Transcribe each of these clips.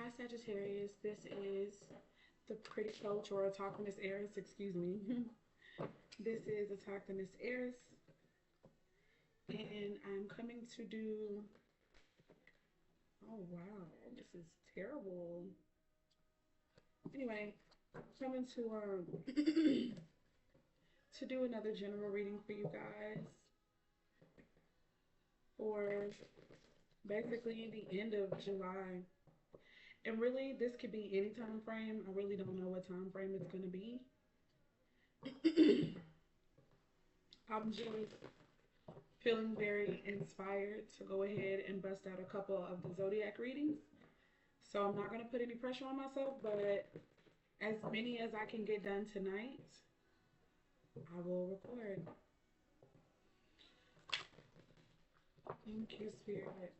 Hi Sagittarius, this is the Pretty Coach, or Talk to Miss Eris, excuse me. This is a Talk to Miss Eris, and I'm coming to do. Oh wow, this is terrible. Anyway, coming to do another general reading for you guys for basically the end of July. And really, this could be any time frame. I really don't know what time frame it's going to be. I'm just feeling very inspired to go ahead and bust out a couple of the zodiac readings. So I'm not going to put any pressure on myself, but as many as I can get done tonight, I will record. Thank you, Spirit.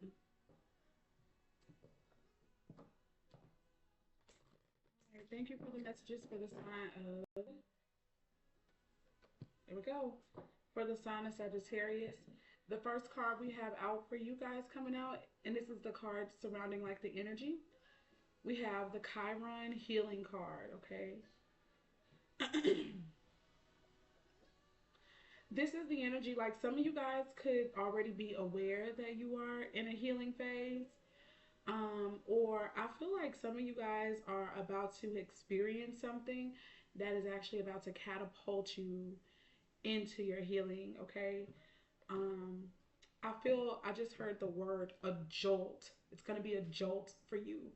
Right, thank you for the messages for the sign of. There we go. For the sign of Sagittarius. The first card we have out for you guys coming out, and this is the card surrounding like the energy. We have the Chiron healing card, okay? This is the energy, like some of you guys could already be aware that you are in a healing phase. Or I feel like some of you guys are about to experience something that is actually about to catapult you into your healing, okay? Um, I just heard the word a jolt. It's going to be a jolt for you.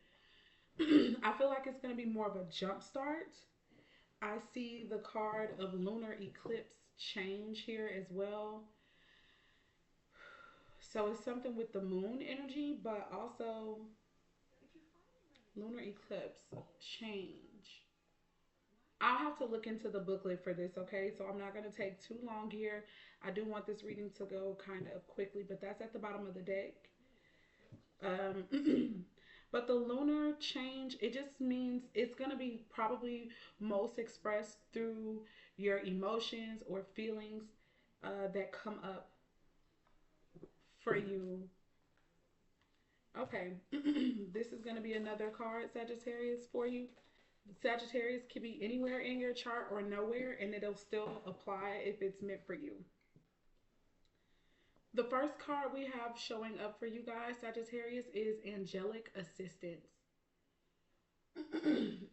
I feel like it's going to be more of a jump start. I see the card of lunar eclipse change here as well. So it's something with the moon energy, but also lunar eclipse change. I'll have to look into the booklet for this, okay? So I'm not going to take too long here. I do want this reading to go kind of quickly, but that's at the bottom of the deck. But the lunar change, it just means it's going to be probably most expressed through your emotions or feelings that come up for you. Okay, this is going to be another card, Sagittarius, for you. Sagittarius could be anywhere in your chart or nowhere, and it'll still apply if it's meant for you. The first card we have showing up for you guys, Sagittarius, is Angelic Assistance.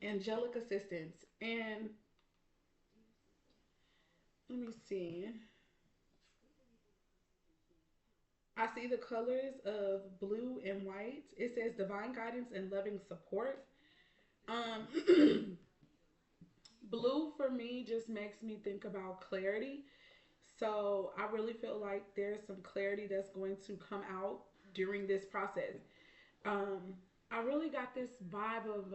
Angelic Assistance. And let me see. I see the colors of blue and white. It says divine guidance and loving support. Blue for me just makes me think about clarity. So I really feel like there's some clarity that's going to come out during this process. Um, I really got this vibe of,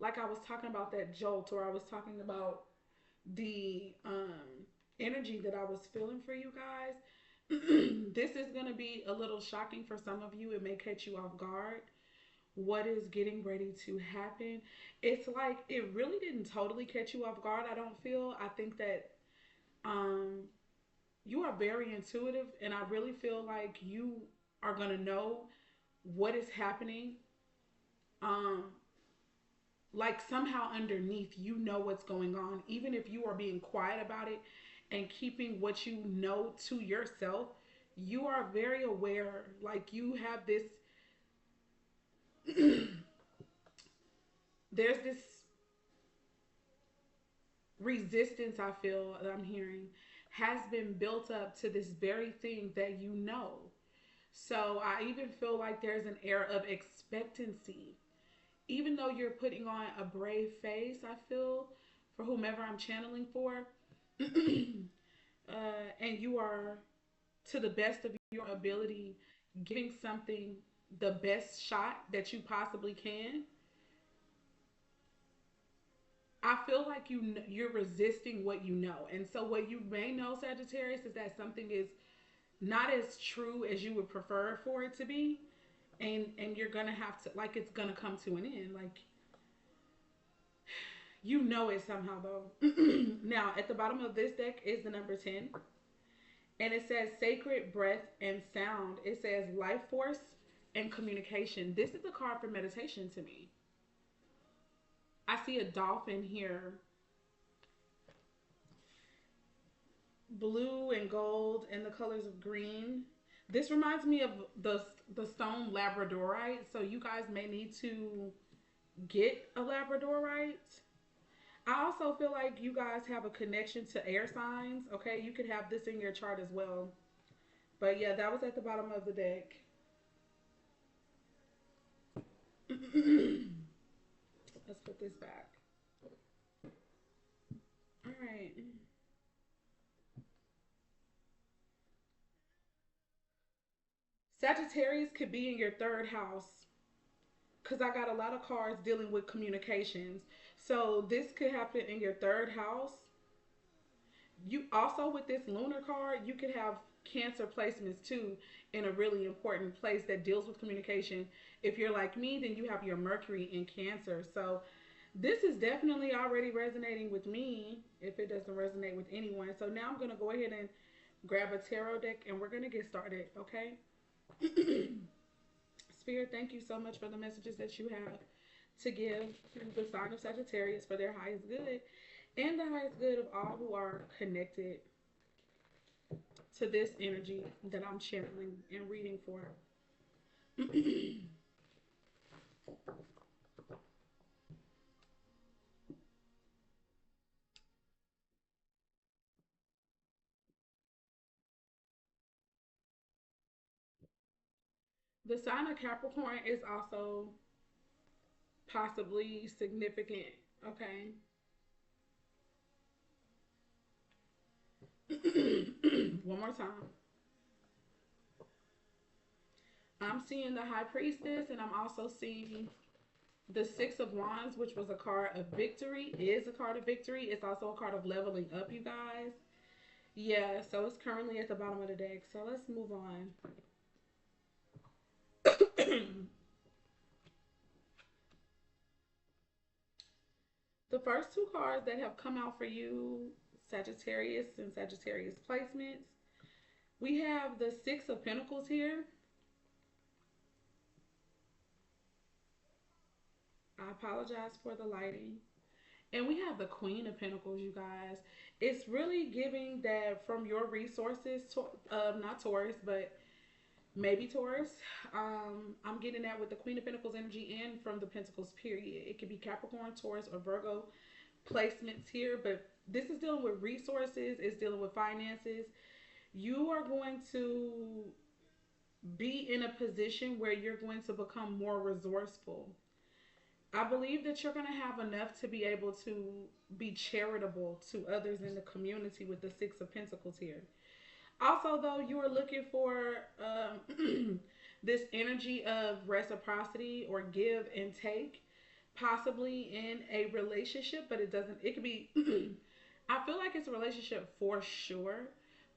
like I was talking about that jolt, or I was talking about the energy that I was feeling for you guys. This is going to be a little shocking for some of you. It may catch you off guard. What is getting ready to happen? It's like it really didn't totally catch you off guard. I don't feel. I think that um, you are very intuitive, and I really feel like you are going to know what is happening. Um, like somehow underneath, you know what's going on, even if you are being quiet about it and keeping what you know to yourself. You are very aware, like you have this. There's this resistance I feel that I'm hearing has been built up to this very thing that you know. So I even feel like there's an air of expectancy. Even though you're putting on a brave face, I feel, for whomever I'm channeling for, and you are, to the best of your ability, giving something the best shot that you possibly can. I feel like you're resisting what you know. And so what you may know, Sagittarius, is that something is not as true as you would prefer for it to be. And you're gonna have to, like, it's gonna come to an end. Like, you know it somehow though. Now at the bottom of this deck is the number 10. And it says sacred breath and sound. It says life force and communication. This is a card for meditation to me. I see a dolphin here, blue and gold and the colors of green. This reminds me of the stone labradorite, so you guys may need to get a labradorite. I also feel like you guys have a connection to air signs. Okay, you could have this in your chart as well. But yeah, that was at the bottom of the deck. Let's put this back. All right. Sagittarius could be in your third house because I got a lot of cards dealing with communications. So this could happen in your third house. You also, with this lunar card, you could have Cancer placements too in a really important place that deals with communication. If you're like me, then you have your Mercury in Cancer. So this is definitely already resonating with me if it doesn't resonate with anyone. So now I'm going to go ahead and grab a tarot deck and we're going to get started, okay? Spirit, thank you so much for the messages that you have to give to the sign of Sagittarius for their highest good and the highest good of all who are connected to this energy that I'm channeling and reading for. The sign of Capricorn is also possibly significant, okay? One more time. I'm seeing the High Priestess, and I'm also seeing the Six of Wands, which was a card of victory, is a card of victory. It's also a card of leveling up, you guys. Yeah, so it's currently at the bottom of the deck. So let's move on. The first two cards that have come out for you, Sagittarius and Sagittarius placements, we have the Six of Pentacles here. I apologize for the lighting. And we have the Queen of Pentacles, you guys. It's really giving that from your resources, not Taurus, but maybe Taurus. I'm getting that with the Queen of Pentacles energy and from the Pentacles period. It could be Capricorn, Taurus, or Virgo placements here, but this is dealing with resources. It's dealing with finances. You are going to be in a position where you're going to become more resourceful. I believe that you're going to have enough to be able to be charitable to others in the community with the Six of Pentacles here. Also, though, you are looking for this energy of reciprocity or give and take, possibly in a relationship, but it doesn't, it could be, I feel like it's a relationship for sure,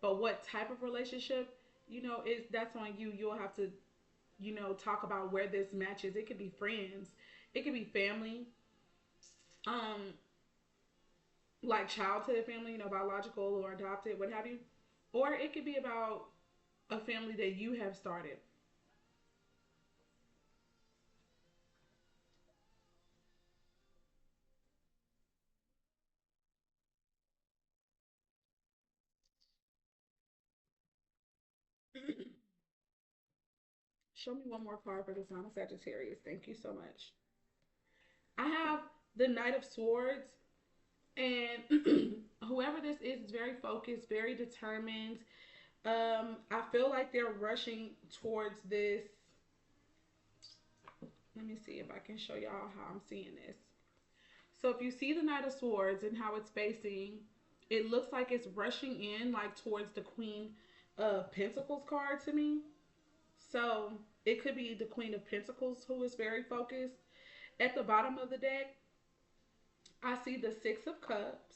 but what type of relationship, is that's on you. You'll have to, talk about where this matches. It could be friends, it could be family, um, like childhood family, biological or adopted, what have you. Or it could be about a family that you have started. Show me one more card for the sign of Sagittarius. Thank you so much. I have the Knight of Swords, and whoever this is very focused, very determined. I feel like they're rushing towards this. Let me see if I can show y'all how I'm seeing this. So if you see the Knight of Swords and how it's facing, it looks like it's rushing in like towards the Queen of Pentacles card to me. So it could be the Queen of Pentacles who is very focused. At the bottom of the deck, I see the Six of Cups.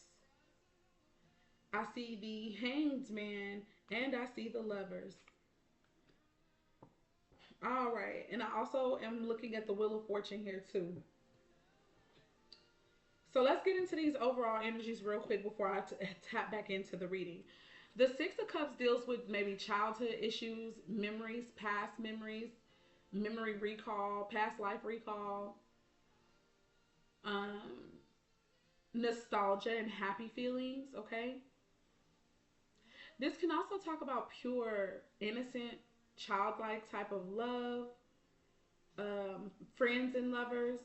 I see the Hanged Man, and I see the Lovers. All right, and I also am looking at the Wheel of Fortune here too. So let's get into these overall energies real quick before I tap back into the reading. The Six of Cups deals with maybe childhood issues, memories, past memories, memory recall, past life recall, um, nostalgia and happy feelings. Okay, this can also talk about pure, innocent, childlike type of love, friends and lovers,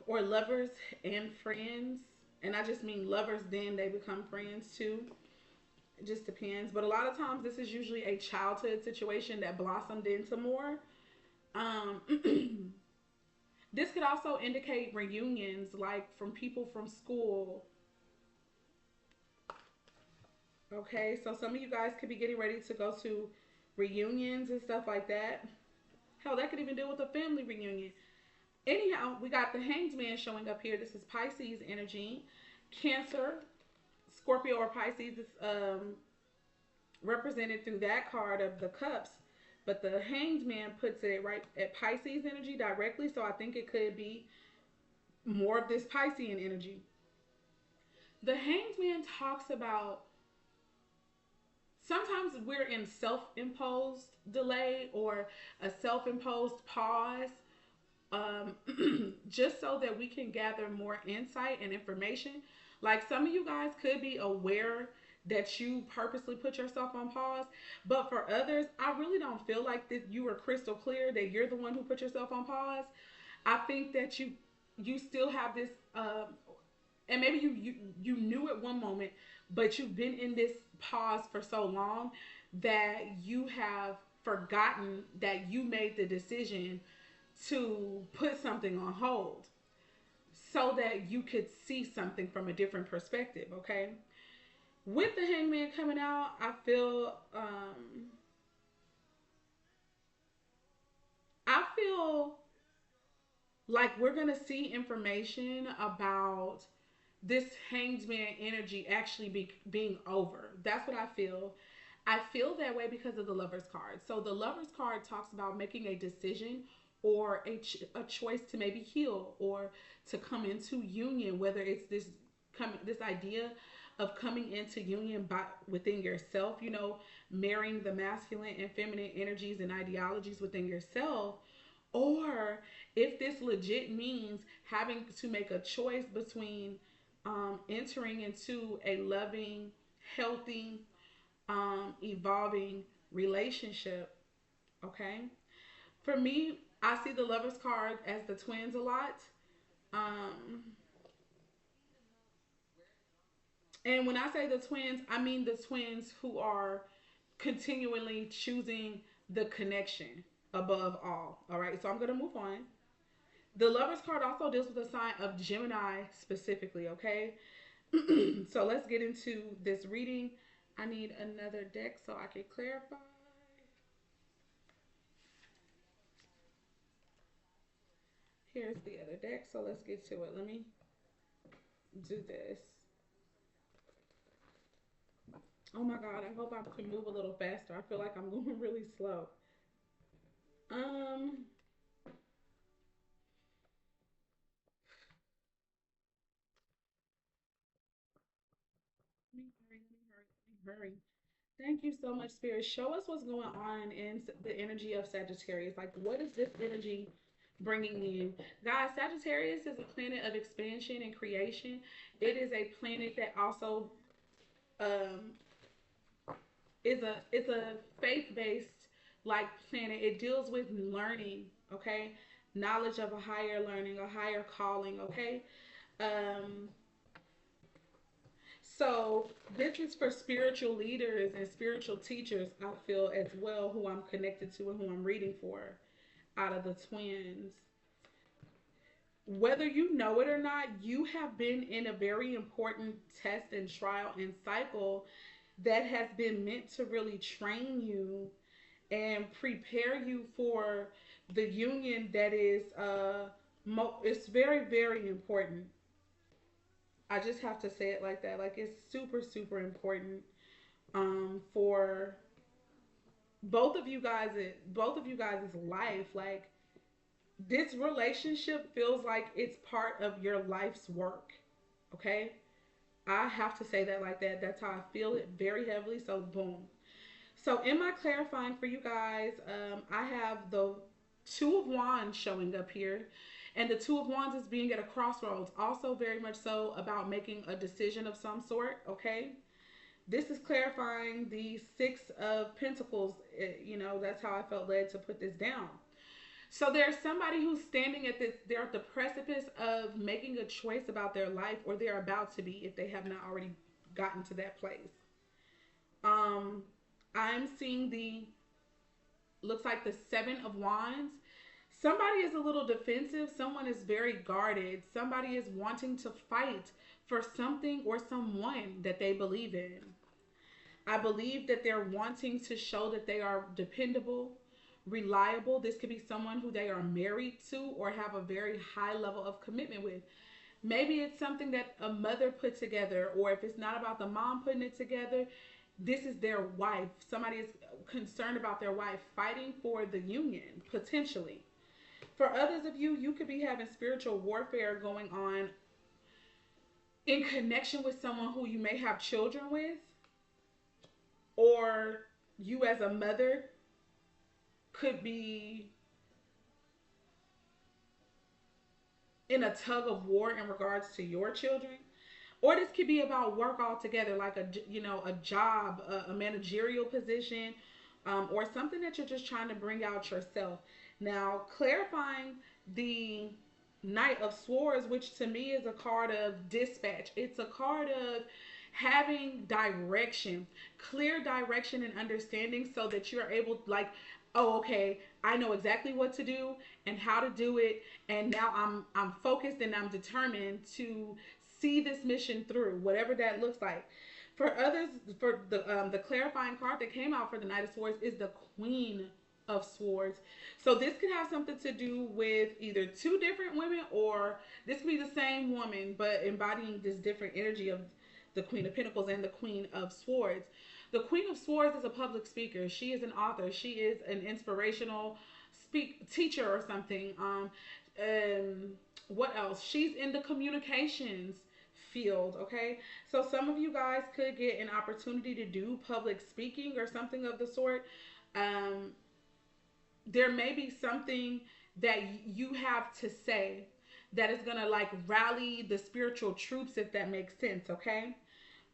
or lovers and friends. And I just mean lovers, then they become friends too. It just depends. But a lot of times, this is usually a childhood situation that blossomed into more. Um, this could also indicate reunions, like from people from school. Okay, so some of you guys could be getting ready to go to reunions and stuff like that. Hell, that could even deal with a family reunion. Anyhow, we got the Hanged Man showing up here. This is Pisces energy. Cancer, Scorpio, or Pisces is represented through that card of the Cups. But the Hanged Man puts it right at Pisces energy directly. So I think it could be more of this Piscean energy. The Hanged Man talks about sometimes we're in self-imposed delay or a self-imposed pause, just so that we can gather more insight and information. Like some of you guys could be aware that you purposely put yourself on pause, but for others, I really don't feel like that you were crystal clear that you're the one who put yourself on pause. I think that you still have this, and maybe you knew at one moment, but you've been in this pause for so long that you have forgotten that you made the decision to put something on hold so that you could see something from a different perspective. Okay, with the Hangman coming out, I feel like we're gonna see information about this Hanged Man energy actually being over. That's what I feel. I feel that way because of the Lover's card. So the Lover's card talks about making a decision or a choice to maybe heal or to come into union, whether it's this idea of coming into union within yourself, marrying the masculine and feminine energies and ideologies within yourself, or if this legit means having to make a choice between entering into a loving, healthy, evolving relationship. Okay. For me, I see the Lover's card as the twins a lot. Um, and when I say the twins, I mean the twins who are continually choosing the connection above all. All right. So I'm going to move on. The Lover's card also deals with the sign of Gemini specifically. Okay. So let's get into this reading. I need another deck so I can clarify. Here's the other deck, so let's get to it. Let me do this. Oh my god, I hope I can move a little faster. I feel like I'm going really slow. Um, let me hurry. Thank you so much, Spirit. Show us what's going on in the energy of Sagittarius. Like, what is this energy bringing in? Guys, Sagittarius is a planet of expansion and creation. It is a planet that also um, is a faith based like planet. It deals with learning, okay, knowledge of a higher learning, a higher calling, okay. Um, so this is for spiritual leaders and spiritual teachers. I feel as well who I'm connected to and who I'm reading for out of the twins. Whether you know it or not, you have been in a very important test and trial and cycle that has been meant to really train you and prepare you for the union that is it's very very important. I just have to say it like that. Like it's super super important for both of you guys' life. Like this relationship feels like it's part of your life's work. Okay? I have to say that like that. That's how I feel it very heavily. So boom. So in my clarifying for you guys, I have the Two of Wands showing up here. And the Two of Wands is being at a crossroads. Also very much so about making a decision of some sort, okay? This is clarifying the Six of Pentacles. That's how I felt led to put this down. So there's somebody who's standing at this, they're at the precipice of making a choice about their life, or they're about to be if they have not already gotten to that place. Um, I'm seeing looks like the Seven of Wands. Somebody is a little defensive. Someone is very guarded. Somebody is wanting to fight for something or someone that they believe in. I believe that they're wanting to show that they are dependable, reliable. This could be someone who they are married to or have a very high level of commitment with. Maybe it's something that a mother put together, or if it's not about the mom putting it together, this is their wife. Somebody is concerned about their wife, fighting for the union, potentially. For others of you, you could be having spiritual warfare going on in connection with someone who you may have children with, or you as a mother could be in a tug of war in regards to your children. Or this could be about work altogether, like a job, a managerial position, or something that you're just trying to bring out yourself. Now, clarifying the Knight of Swords, which to me is a card of dispatch. It's a card of having direction, clear direction and understanding, so that you're able, like, oh, okay, I know exactly what to do and how to do it, and now I'm focused and I'm determined to see this mission through, whatever that looks like. For others, for the clarifying card that came out for the Knight of Swords is the Queen of Swords. So this could have something to do with either two different women, or this could be the same woman but embodying this different energy of the Queen of Pentacles and the Queen of Swords. The Queen of Swords is a public speaker. She is an author. She is an inspirational teacher or something. What else? She's in the communications field, okay? So some of you guys could get an opportunity to do public speaking or something of the sort. There may be something that you have to say that is gonna like rally the spiritual troops, if that makes sense, okay?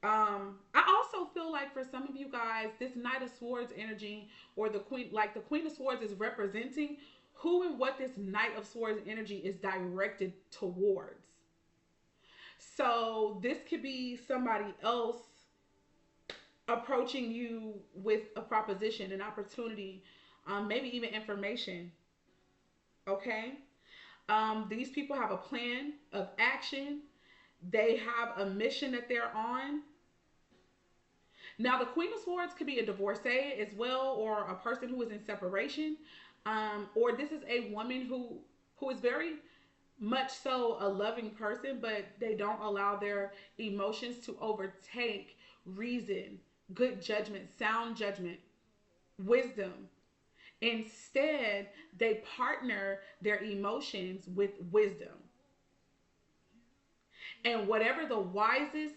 I also feel like for some of you guys, this Knight of Swords energy, or the Queen, like the Queen of Swords, is representing who and what this Knight of Swords energy is directed towards. So this could be somebody else approaching you with a proposition, an opportunity, maybe even information. Okay. These people have a plan of action. They have a mission that they're on. Now, the Queen of Swords could be a divorcee as well, or a person who is in separation, or this is a woman who is very much so a loving person, but they don't allow their emotions to overtake reason, good judgment, sound judgment, wisdom. Instead, they partner their emotions with wisdom. And whatever the wisest,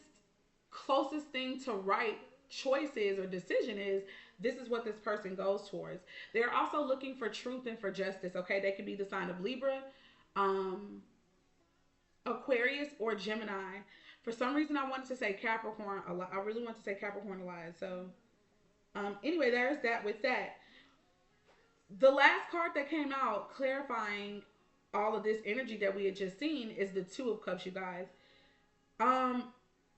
closest thing to right choice is or decision is, this is what this person goes towards. They're also looking for truth and for justice, okay? They could be the sign of Libra, Aquarius, or Gemini. For some reason, I wanted to say Capricorn a lot. I really want to say Capricorn a lot. So, anyway, there's that with that. The last card that came out clarifying all of this energy that we had just seen is the Two of Cups, you guys.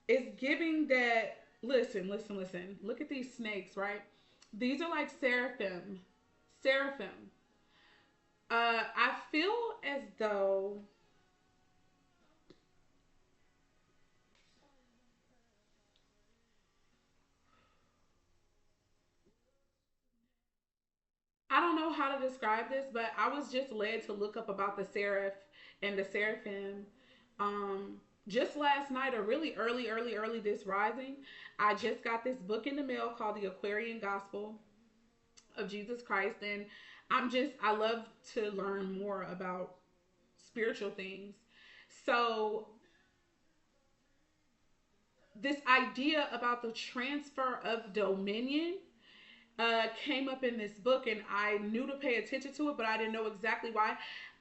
It's giving that, listen. Look at these snakes, right? These are like seraphim. Seraphim. I feel as though I don't know how to describe this, but I was just led to look up about the seraph and the seraphim. Just last night, or really early this rising, I just got this book in the mail called The Aquarian Gospel of Jesus Christ, and I love to learn more about spiritual things. So this idea about the transfer of dominion, came up in this book, and I knew to pay attention to it, but I didn't know exactly why.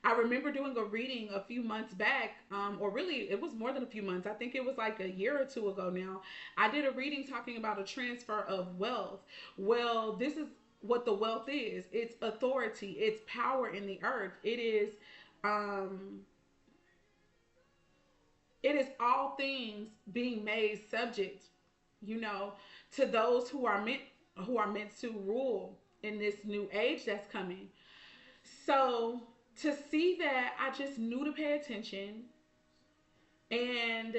I remember doing a reading a few months back, or really, it was more than a few months. I think it was like a year or two ago now. I did a reading talking about a transfer of wealth. Well, this is what the wealth is. It's authority. It's power in the earth. Um, it is all things being made subject, you know, to those who are meant to rule in this new age that's coming. So to see that, I just knew to pay attention, and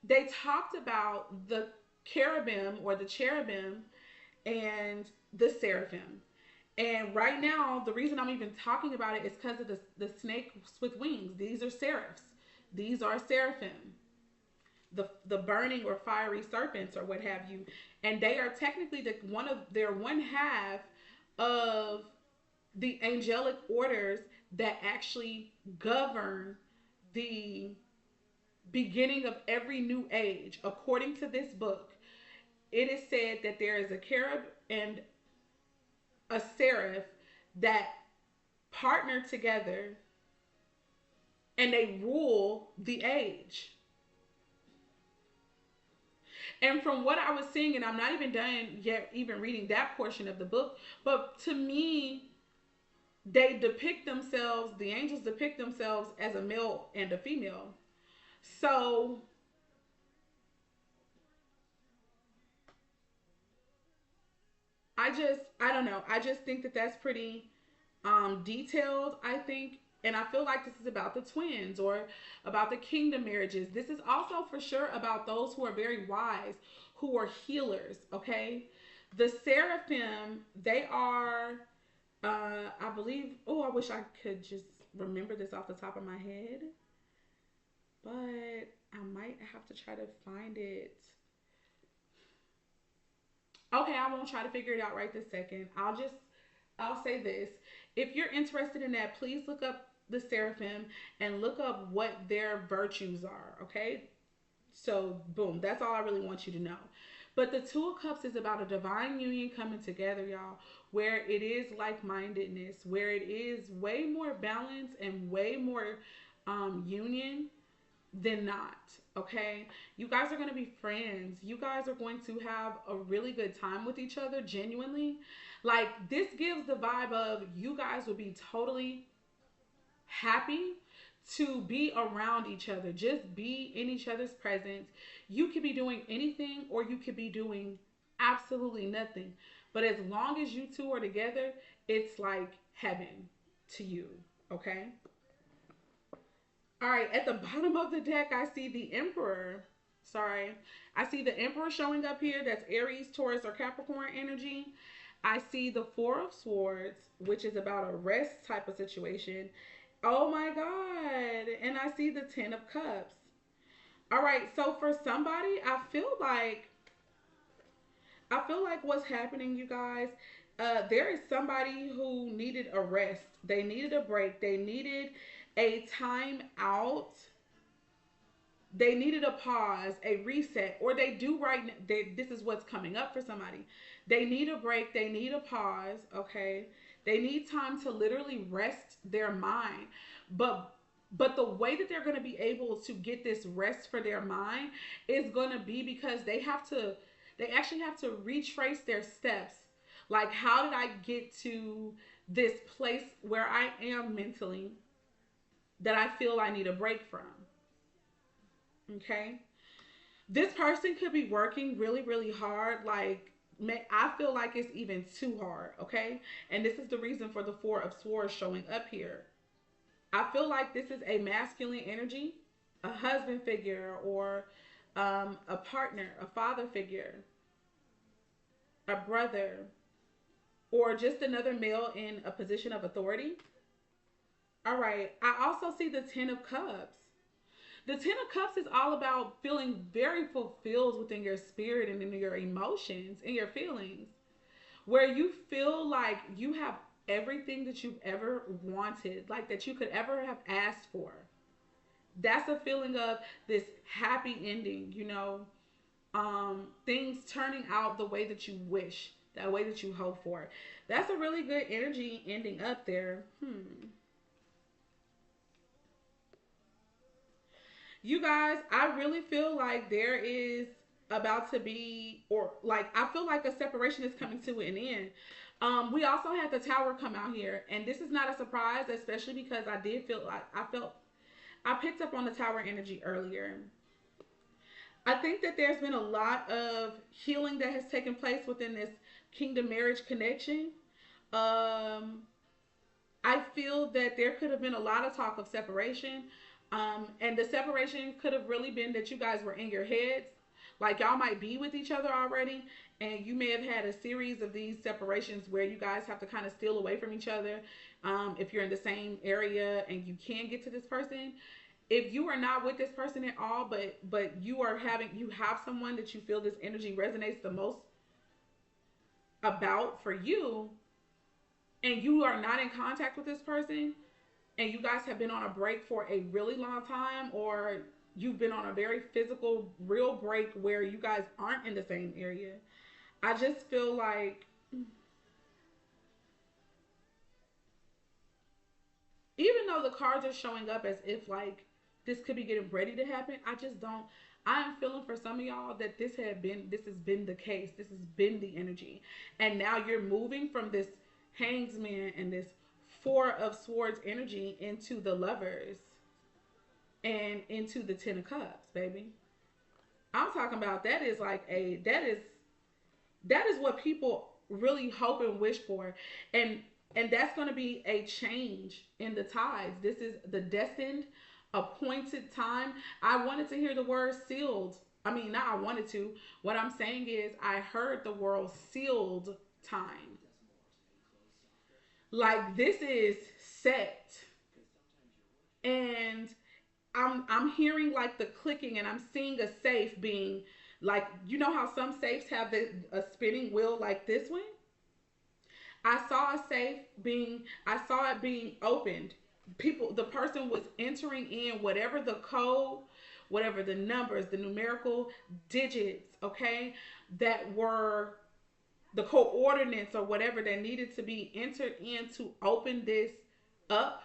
they talked about the cherubim and the seraphim. And right now, the reason I'm even talking about it is because of the snakes with wings. These are seraphs. These are seraphim, the burning or fiery serpents or what have you, and they are technically they're one half of the angelic orders that actually govern the beginning of every new age. According to this book, it is said that there is a cherub and a seraph that partner together and they rule the age. And from what I was seeing, and I'm not even done yet, even reading that portion of the book, but to me, the angels depict themselves as a male and a female. So I don't know. I just think that that's pretty detailed, I think. And I feel like this is about the twins or about the kingdom marriages. This is also for sure about those who are very wise, who are healers, okay? The seraphim, they are, I believe, oh, I wish I could just remember this off the top of my head, but I might have to try to find it. Okay, I won't try to figure it out right this second. I'll say this. If you're interested in that, please look up the seraphim and look up what their virtues are, okay? So, boom, that's all I really want you to know. But the Two of Cups is about a divine union coming together, y'all, where it is like mindedness, where it is way more balance and way more union than not. Okay, you guys are going to be friends. You guys are going to have a really good time with each other, genuinely. Like, this gives the vibe of you guys will be totally happy to be around each other, just be in each other's presence. You could be doing anything or you could be doing absolutely nothing, but as long as you two are together, it's like heaven to you. Okay. All right, at the bottom of the deck, I see the Emperor. Sorry. I see the Emperor showing up here. That's Aries, Taurus, or Capricorn energy. I see the Four of Swords, which is about a rest type of situation. Oh my God. And I see the Ten of Cups. All right, so for somebody, I feel like what's happening, you guys, there is somebody who needed a rest. They needed a break. They needed a time out. They needed a pause, a reset, or they do right now. This is what's coming up for somebody. They need a break. They need a pause. Okay. They need time to literally rest their mind. But the way that they're going to be able to get this rest for their mind is going to be because they actually have to retrace their steps. Like, how did I get to this place where I am mentally that I feel I need a break from? Okay. This person could be working really, really hard. Like, I feel like it's even too hard. Okay. And this is the reason for the Four of Swords showing up here. I feel like this is a masculine energy, a husband figure, or a partner, a father figure, a brother, or just another male in a position of authority. All right. I also see the Ten of Cups. The Ten of Cups is all about feeling very fulfilled within your spirit and in your emotions and your feelings, where you feel like you have everything that you've ever wanted, like that you could ever have asked for. That's a feeling of this happy ending, things turning out the way that you wish. that way that you hope for. That's a really good energy ending up there. You guys, I really feel like there is about to be, or like, I feel like a separation is coming to an end. We also had the tower come out here, and this is not a surprise, especially because I did feel like I picked up on the tower energy earlier. I think that there's been a lot of healing that has taken place within this kingdom marriage connection. Um, I feel that there could have been a lot of talk of separation. And the separation could have really been that you guys were in your heads. Like y'all might be with each other already, and you may have had a series of these separations where you guys have to kind of steal away from each other. If you're in the same area and you can get to this person, if you are not with this person at all, but you have someone that you feel this energy resonates the most about for you, and you are not in contact with this person, and you guys have been on a break for a really long time, or you've been on a very physical real break where you guys aren't in the same area, I just feel like, even though the cards are showing up as if like this could be getting ready to happen, I just don't. I am feeling for some of y'all that this has been the case. This has been the energy, and now you're moving from this hangsman and this four of swords energy into the lovers and into the 10 of cups, baby. I'm talking about that is like a that is what people really hope and wish for, and that's going to be a change in the tides. This is the destined appointed time. I wanted to hear the word sealed. I mean, not I wanted to. What I'm saying is I heard the word sealed time. Like this is set, and I'm hearing like the clicking, and I'm seeing a safe being like, you know how some safes have a spinning wheel like this one. I saw a safe being, I saw it being opened. The person was entering in whatever the code, whatever the numbers, the numerical digits, okay, that were the coordinates or whatever that needed to be entered in to open this up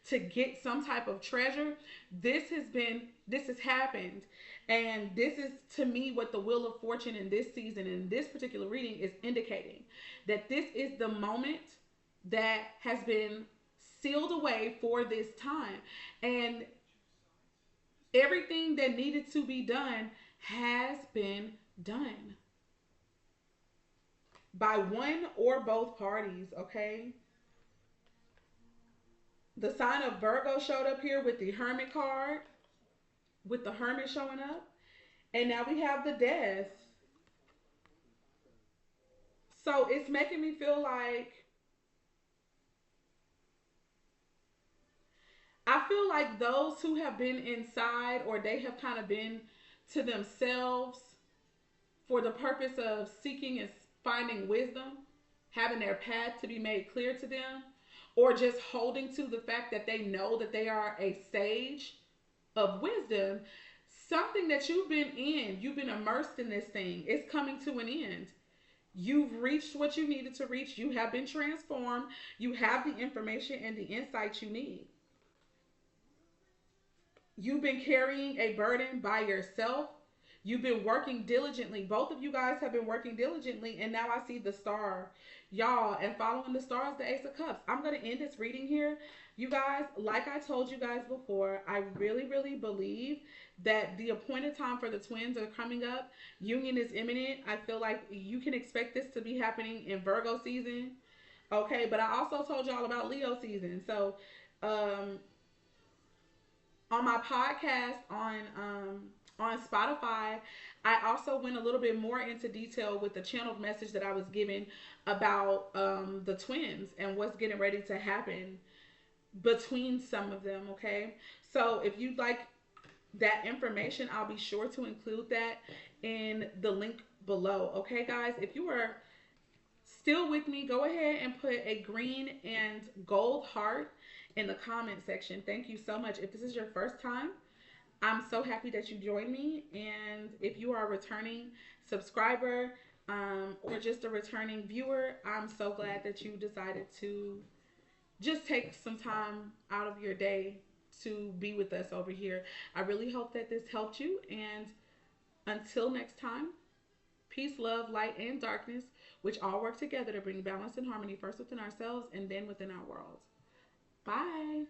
to get some type of treasure. This has happened, and this is to me what the wheel of fortune in this season, in this particular reading, is indicating, that this is the moment that has been sealed away for this time, and everything that needed to be done has been done by one or both parties, okay? The sign of Virgo showed up here with the Hermit card, with the Hermit showing up. And now we have the Death. So it's making me feel like, I feel like those who have been inside, or they have kind of been to themselves for the purpose of seeking and finding wisdom, having their path to be made clear to them, or just holding to the fact that they know that they are a sage of wisdom, something that you've been immersed in this thing, is coming to an end. You've reached what you needed to reach. You have been transformed. You have the information and the insights you need. You've been carrying a burden by yourself. You've been working diligently. Both of you guys have been working diligently, and now I see the star, y'all, and following the stars, the Ace of Cups. I'm going to end this reading here. You guys, like I told you guys before, I really, really believe that the appointed time for the twins are coming up. Union is imminent. I feel like you can expect this to be happening in Virgo season. Okay, but I also told y'all about Leo season. So, on my podcast on Spotify, I also went a little bit more into detail with the channeled message that I was given about the twins and what's getting ready to happen between some of them. Okay, so if you'd like that information, I'll be sure to include that in the link below. Okay, guys, if you are still with me, go ahead and put a green and gold heart in the comment section. Thank you so much. If this is your first time, I'm so happy that you joined me. And if you are a returning subscriber, or just a returning viewer, I'm so glad that you decided to just take some time out of your day to be with us over here. I really hope that this helped you. And until next time, peace, love, light, and darkness, which all work together to bring balance and harmony first within ourselves and then within our world. Bye.